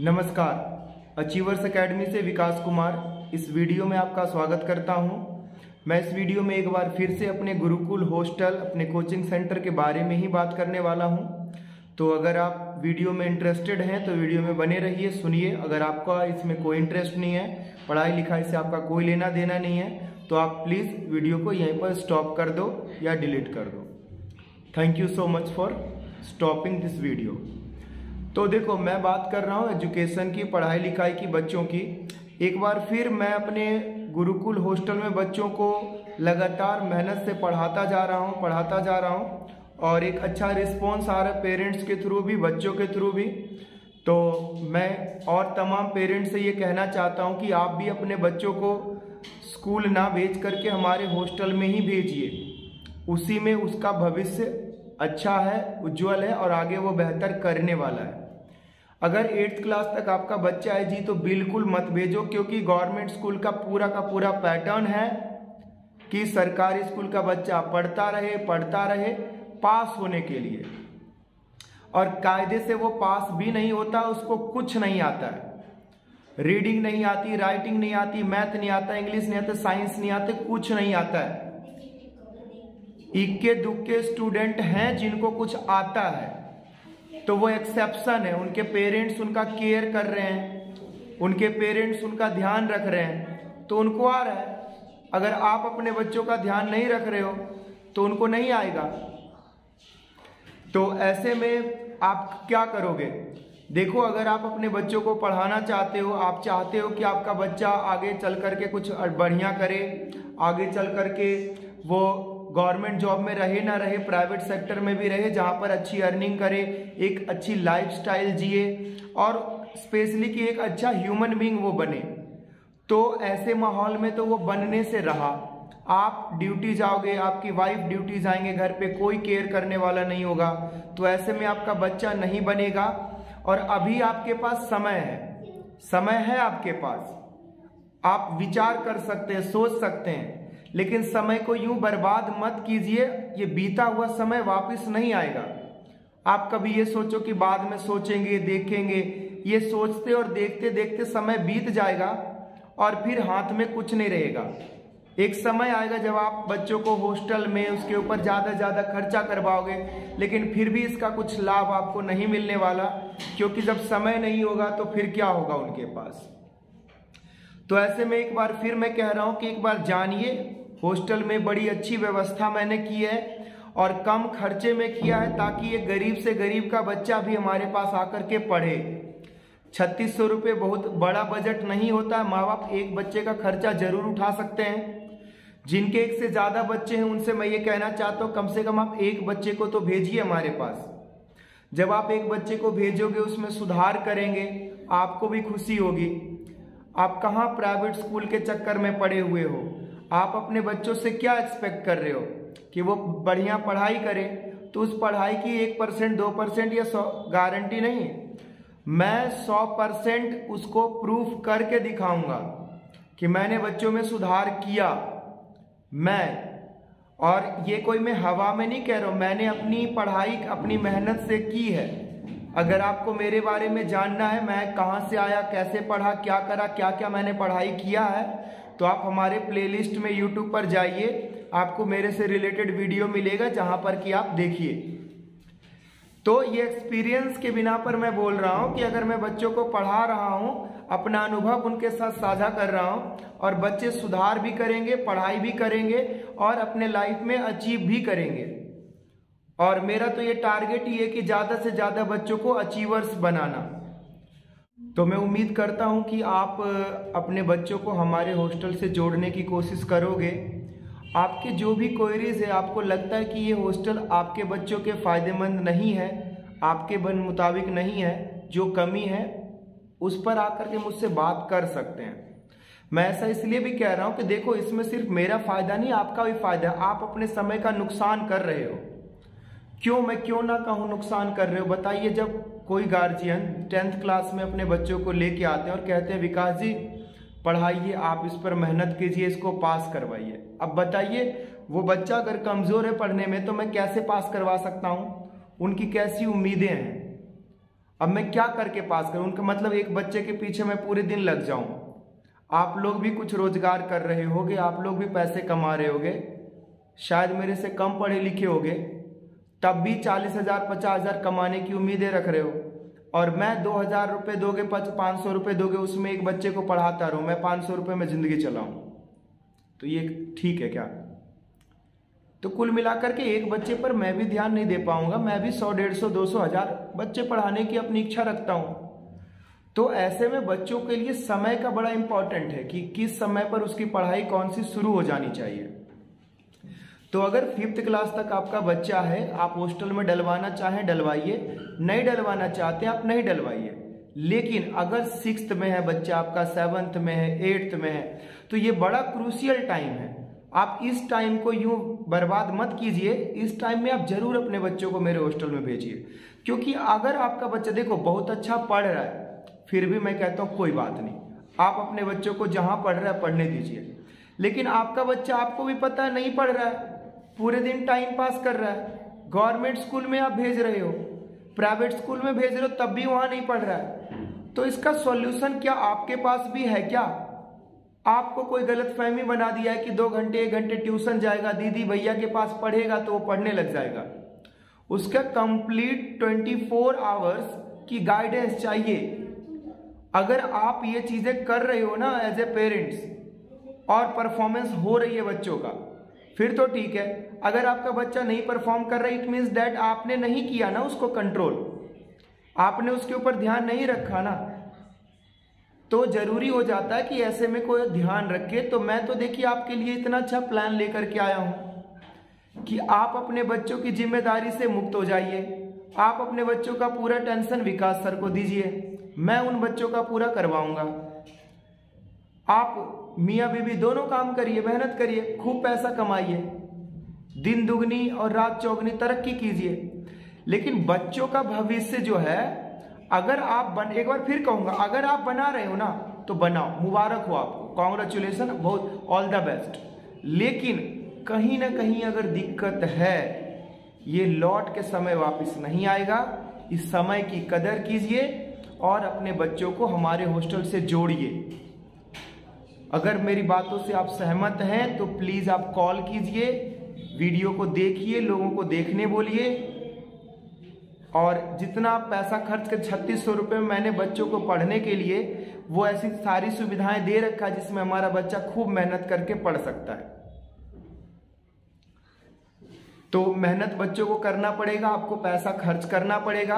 नमस्कार, achievers academy से विकास कुमार इस वीडियो में आपका स्वागत करता हूं। मैं इस वीडियो में एक बार फिर से अपने गुरुकुल हॉस्टल, अपने कोचिंग सेंटर के बारे में ही बात करने वाला हूं। तो अगर आप वीडियो में इंटरेस्टेड हैं तो वीडियो में बने रहिए, सुनिए। अगर आपका इसमें कोई इंटरेस्ट नहीं है, पढ़ाई लिखाई से आपका कोई लेना देना नहीं है, तो आप प्लीज़ वीडियो को यहीं पर स्टॉप कर दो या डिलीट कर दो। Thank you so much for stopping this video. तो देखो, मैं बात कर रहा हूँ एजुकेशन की, पढ़ाई लिखाई की, बच्चों की। एक बार फिर मैं अपने गुरुकुल हॉस्टल में बच्चों को लगातार मेहनत से पढ़ाता जा रहा हूँ और एक अच्छा रिस्पॉन्स आ रहा है पेरेंट्स के थ्रू भी, बच्चों के थ्रू भी। तो मैं और तमाम पेरेंट्स से ये कहना चाहता हूँ कि आप भी अपने बच्चों को स्कूल ना भेज करके हमारे हॉस्टल में ही भेजिए। उसी में उसका भविष्य अच्छा है, उज्जवल है और आगे वो बेहतर करने वाला है। अगर 8th क्लास तक आपका बच्चा है जी, तो बिल्कुल मत भेजो, क्योंकि गवर्नमेंट स्कूल का पूरा पैटर्न है कि सरकारी स्कूल का बच्चा पढ़ता रहे पास होने के लिए, और कायदे से वो पास भी नहीं होता। उसको कुछ नहीं आता है, रीडिंग नहीं आती, राइटिंग नहीं आती, मैथ नहीं आता, इंग्लिश नहीं आता, साइंस नहीं आते, कुछ नहीं आता है। इक्के दुक्के स्टूडेंट हैं जिनको कुछ आता है, तो वो एक्सेप्शन है। उनके पेरेंट्स उनका केयर कर रहे हैं, उनके पेरेंट्स उनका ध्यान रख रहे हैं, तो उनको आ रहा है। अगर आप अपने बच्चों का ध्यान नहीं रख रहे हो तो उनको नहीं आएगा। तो ऐसे में आप क्या करोगे? देखो, अगर आप अपने बच्चों को पढ़ाना चाहते हो, आप चाहते हो कि आपका बच्चा आगे चल करके कुछ बढ़िया करे, आगे चल करके वो गवर्नमेंट जॉब में रहे ना रहे, प्राइवेट सेक्टर में भी रहे, जहां पर अच्छी अर्निंग करे, एक अच्छी लाइफस्टाइल जिए और स्पेशली कि एक अच्छा ह्यूमन बीइंग वो बने, तो ऐसे माहौल में तो वो बनने से रहा। आप ड्यूटी जाओगे, आपकी वाइफ ड्यूटी जाएंगे, घर पे कोई केयर करने वाला नहीं होगा, तो ऐसे में आपका बच्चा नहीं बनेगा। और अभी आपके पास समय है आपके पास, आप विचार कर सकते हैं, सोच सकते हैं, लेकिन समय को यूं बर्बाद मत कीजिए। ये बीता हुआ समय वापस नहीं आएगा। आप कभी ये सोचो कि बाद में सोचेंगे, देखेंगे, ये सोचते और देखते देखते समय बीत जाएगा और फिर हाथ में कुछ नहीं रहेगा। एक समय आएगा जब आप बच्चों को हॉस्टल में उसके ऊपर ज्यादा खर्चा करवाओगे, लेकिन फिर भी इसका कुछ लाभ आपको नहीं मिलने वाला, क्योंकि जब समय नहीं होगा तो फिर क्या होगा उनके पास। तो ऐसे में एक बार फिर मैं कह रहा हूं कि एक बार जानिए, हॉस्टल में बड़ी अच्छी व्यवस्था मैंने की है और कम खर्चे में किया है, ताकि ये गरीब से गरीब का बच्चा भी हमारे पास आकर के पढ़े। 3600 रुपये बहुत बड़ा बजट नहीं होता है। माँ बाप एक बच्चे का खर्चा जरूर उठा सकते हैं। जिनके एक से ज्यादा बच्चे हैं उनसे मैं ये कहना चाहता हूँ, कम से कम आप एक बच्चे को तो भेजिए हमारे पास। जब आप एक बच्चे को भेजोगे, उसमें सुधार करेंगे, आपको भी खुशी होगी। आप कहाँ प्राइवेट स्कूल के चक्कर में पड़े हुए हो? आप अपने बच्चों से क्या एक्सपेक्ट कर रहे हो कि वो बढ़िया पढ़ाई करें? तो उस पढ़ाई की 1%, 2% या 100 गारंटी नहीं है। मैं 100% उसको प्रूफ करके दिखाऊंगा कि मैंने बच्चों में सुधार किया। और ये कोई मैं हवा में नहीं कह रहा हूं, मैंने अपनी पढ़ाई अपनी मेहनत से की है। अगर आपको मेरे बारे में जानना है, मैं कहां से आया, कैसे पढ़ा, क्या करा, क्या क्या मैंने पढ़ाई किया है, तो आप हमारे प्लेलिस्ट में यूट्यूब पर जाइए, आपको मेरे से रिलेटेड वीडियो मिलेगा, जहां पर कि आप देखिए। तो ये एक्सपीरियंस के बिना पर मैं बोल रहा हूं कि अगर मैं बच्चों को पढ़ा रहा हूं, अपना अनुभव उनके साथ साझा कर रहा हूं, और बच्चे सुधार भी करेंगे, पढ़ाई भी करेंगे और अपने लाइफ में अचीव भी करेंगे। और मेरा तो ये टारगेट ही है कि ज्यादा से ज्यादा बच्चों को अचीवर्स बनाना। तो मैं उम्मीद करता हूं कि आप अपने बच्चों को हमारे हॉस्टल से जोड़ने की कोशिश करोगे। आपके जो भी क्वेरीज है, आपको लगता है कि ये हॉस्टल आपके बच्चों के फायदेमंद नहीं है, आपके मन मुताबिक नहीं है, जो कमी है उस पर आकर के मुझसे बात कर सकते हैं। मैं ऐसा इसलिए भी कह रहा हूं कि देखो, इसमें सिर्फ मेरा फायदा नहीं, आपका भी फायदा है। आप अपने समय का नुकसान कर रहे हो। मैं क्यों ना कहूं नुकसान कर रहे हो? बताइए, जब कोई गार्जियन 10th क्लास में अपने बच्चों को लेके आते हैं और कहते हैं विकास जी पढ़ाइए, आप इस पर मेहनत कीजिए, इसको पास करवाइए। अब बताइए, वो बच्चा अगर कमजोर है पढ़ने में तो मैं कैसे पास करवा सकता हूं? उनकी कैसी उम्मीदें हैं? अब मैं क्या करके पास करूं? उनका मतलब एक बच्चे के पीछे मैं पूरे दिन लग जाऊं। आप लोग भी कुछ रोजगार कर रहे होगे, आप लोग भी पैसे कमा रहे होगे, शायद मेरे से कम पढ़े लिखे होगे, तब भी 40,000 50,000 कमाने की उम्मीदें रख रहे हो, और मैं 2,000 रुपये दोगे, 500 रुपये दोगे, उसमें एक बच्चे को पढ़ाता रहूं, मैं 500 रुपये में जिंदगी चलाऊं, तो ये ठीक है क्या? तो कुल मिलाकर के एक बच्चे पर मैं भी ध्यान नहीं दे पाऊंगा, मैं भी 100 150 200 1000 बच्चे पढ़ाने की अपनी इच्छा रखता हूं। तो ऐसे में बच्चों के लिए समय का बड़ा इंपॉर्टेंट है कि किस समय पर उसकी पढ़ाई कौन सी शुरू हो जानी चाहिए। तो अगर 5th क्लास तक आपका बच्चा है, आप हॉस्टल में डलवाना चाहें डलवाइए, नहीं डलवाना चाहते आप नहीं डलवाइए। लेकिन अगर 6th में है बच्चा आपका, 7th में है, 8th में है, तो ये बड़ा क्रूशियल टाइम है। आप इस टाइम को यूं बर्बाद मत कीजिए। इस टाइम में आप जरूर अपने बच्चों को मेरे हॉस्टल में भेजिए, क्योंकि अगर आपका बच्चा देखो बहुत अच्छा पढ़ रहा है, फिर भी मैं कहता हूं कोई बात नहीं, आप अपने बच्चों को जहां पढ़ रहा है पढ़ने दीजिए। लेकिन आपका बच्चा, आपको भी पता है, नहीं पढ़ रहा है, पूरे दिन टाइम पास कर रहा है, गवर्नमेंट स्कूल में आप भेज रहे हो, प्राइवेट स्कूल में भेज रहे हो, तब भी वहां नहीं पढ़ रहा है, तो इसका सॉल्यूशन क्या आपके पास भी है क्या? आपको कोई गलतफहमी बना दिया है कि 2 घंटे 1 घंटे ट्यूशन जाएगा, दीदी भैया के पास पढ़ेगा तो वो पढ़ने लग जाएगा। उसका कंप्लीट 24 आवर्स की गाइडेंस चाहिए। अगर आप ये चीजें कर रहे हो ना एज ए पेरेंट्स, और परफॉर्मेंस हो रही है बच्चों का, फिर तो ठीक है। अगर आपका बच्चा नहीं परफॉर्म कर रहा है, इट मीन्स दैट आपने नहीं किया ना उसको कंट्रोल, आपने उसके ऊपर ध्यान नहीं रखा ना, तो जरूरी हो जाता है कि ऐसे में कोई ध्यान रखे। तो मैं तो देखिए आपके लिए इतना अच्छा प्लान लेकर के आया हूं कि आप अपने बच्चों की जिम्मेदारी से मुक्त हो जाइए। आप अपने बच्चों का पूरा टेंशन विकास सर को दीजिए, मैं उन बच्चों का पूरा करवाऊंगा। आप मियाँ बीवी दोनों काम करिए, मेहनत करिए, खूब पैसा कमाइए, दिन दुगनी और रात चौगनी तरक्की कीजिए। लेकिन बच्चों का भविष्य जो है, अगर आप एक बार फिर कहूंगा, अगर आप बना रहे हो ना तो बनाओ, मुबारक हो आपको, कॉन्ग्रेचुलेसन, बहुत ऑल द बेस्ट। लेकिन कहीं ना कहीं अगर दिक्कत है, ये लौट के समय वापस नहीं आएगा। इस समय की कदर कीजिए और अपने बच्चों को हमारे हॉस्टल से जोड़िए। अगर मेरी बातों से आप सहमत हैं तो प्लीज आप कॉल कीजिए, वीडियो को देखिए, लोगों को देखने बोलिए, और जितना आप पैसा खर्च कर 3600 रुपये में मैंने बच्चों को पढ़ने के लिए, वो ऐसी सारी सुविधाएं दे रखा है जिसमें हमारा बच्चा खूब मेहनत करके पढ़ सकता है। तो मेहनत बच्चों को करना पड़ेगा, आपको पैसा खर्च करना पड़ेगा।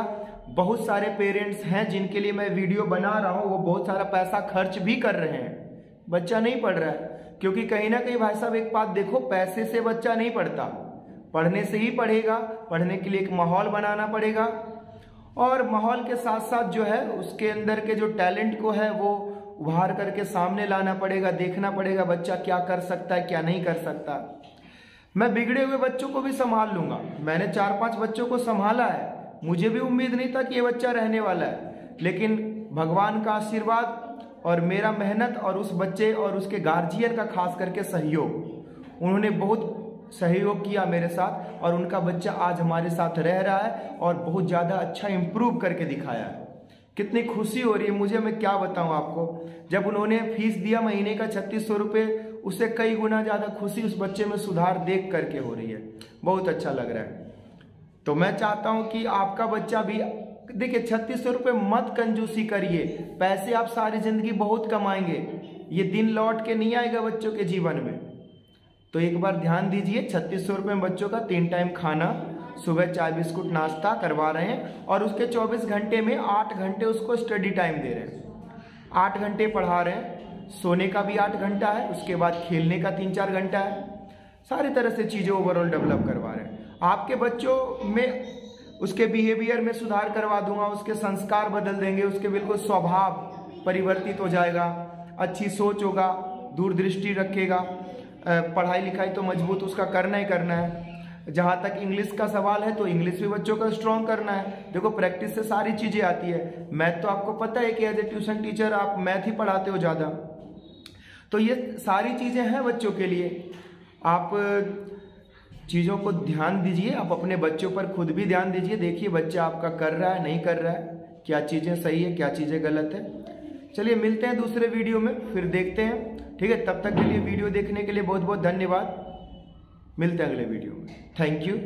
बहुत सारे पेरेंट्स हैं जिनके लिए मैं वीडियो बना रहा हूं, वो बहुत सारा पैसा खर्च भी कर रहे हैं, बच्चा नहीं पढ़ रहा है। क्योंकि कहीं ना कहीं भाई साहब एक बात देखो, पैसे से बच्चा नहीं पढ़ता, पढ़ने से ही पढ़ेगा। पढ़ने के लिए एक माहौल बनाना पड़ेगा, और माहौल के साथ साथ जो है उसके अंदर के जो टैलेंट को है वो उभार करके सामने लाना पड़ेगा, देखना पड़ेगा बच्चा क्या कर सकता है क्या नहीं कर सकता। मैं बिगड़े हुए बच्चों को भी संभाल लूंगा, मैंने 4-5 बच्चों को संभाला है, मुझे भी उम्मीद नहीं था कि ये बच्चा रहने वाला है, लेकिन भगवान का आशीर्वाद और मेरा मेहनत और उस बच्चे और उसके गार्जियन का खास करके सहयोग, उन्होंने बहुत सहयोग किया मेरे साथ, और उनका बच्चा आज हमारे साथ रह रहा है और बहुत ज़्यादा अच्छा इम्प्रूव करके दिखाया है। कितनी खुशी हो रही है मुझे, मैं क्या बताऊं आपको। जब उन्होंने फीस दिया महीने का 3600 रुपये, उससे कई गुना ज़्यादा खुशी उस बच्चे में सुधार देख करके हो रही है, बहुत अच्छा लग रहा है। तो मैं चाहता हूं कि आपका बच्चा भी, देखिए 3600 रुपये मत कंजूसी करिए, पैसे आप सारी जिंदगी बहुत कमाएंगे, ये दिन लौट के नहीं आएगा बच्चों के जीवन में। तो एक बार ध्यान दीजिए, 3600 रुपये में बच्चों का 3 टाइम खाना, सुबह चाय बिस्कुट नाश्ता करवा रहे हैं, और उसके 24 घंटे में 8 घंटे उसको स्टडी टाइम दे रहे हैं, 8 घंटे पढ़ा रहे हैं, सोने का भी 8 घंटा है, उसके बाद खेलने का 3-4 घंटा है, सारी तरह से चीज़ें ओवरऑल डेवलप करवा रहे हैं। आपके बच्चों में उसके बिहेवियर में सुधार करवा दूंगा, उसके संस्कार बदल देंगे, उसके बिल्कुल स्वभाव परिवर्तित हो जाएगा, अच्छी सोच होगा, दूरदृष्टि रखेगा, पढ़ाई लिखाई तो मजबूत उसका करना ही करना है। जहाँ तक इंग्लिश का सवाल है तो इंग्लिश भी बच्चों का स्ट्रॉन्ग करना है। देखो प्रैक्टिस से सारी चीज़ें आती है, मैथ तो आपको पता है कि एज ए ट्यूशन टीचर आप मैथ ही पढ़ाते हो ज़्यादा, तो ये सारी चीज़ें हैं बच्चों के लिए। आप चीज़ों को ध्यान दीजिए, आप अपने बच्चों पर खुद भी ध्यान दीजिए, देखिए बच्चा आपका कर रहा है नहीं कर रहा है, क्या चीज़ें सही है, क्या चीज़ें गलत है। चलिए मिलते हैं दूसरे वीडियो में, फिर देखते हैं। ठीक है, तब तक के लिए वीडियो देखने के लिए बहुत बहुत धन्यवाद। मिलते हैं अगले वीडियो में। Thank you.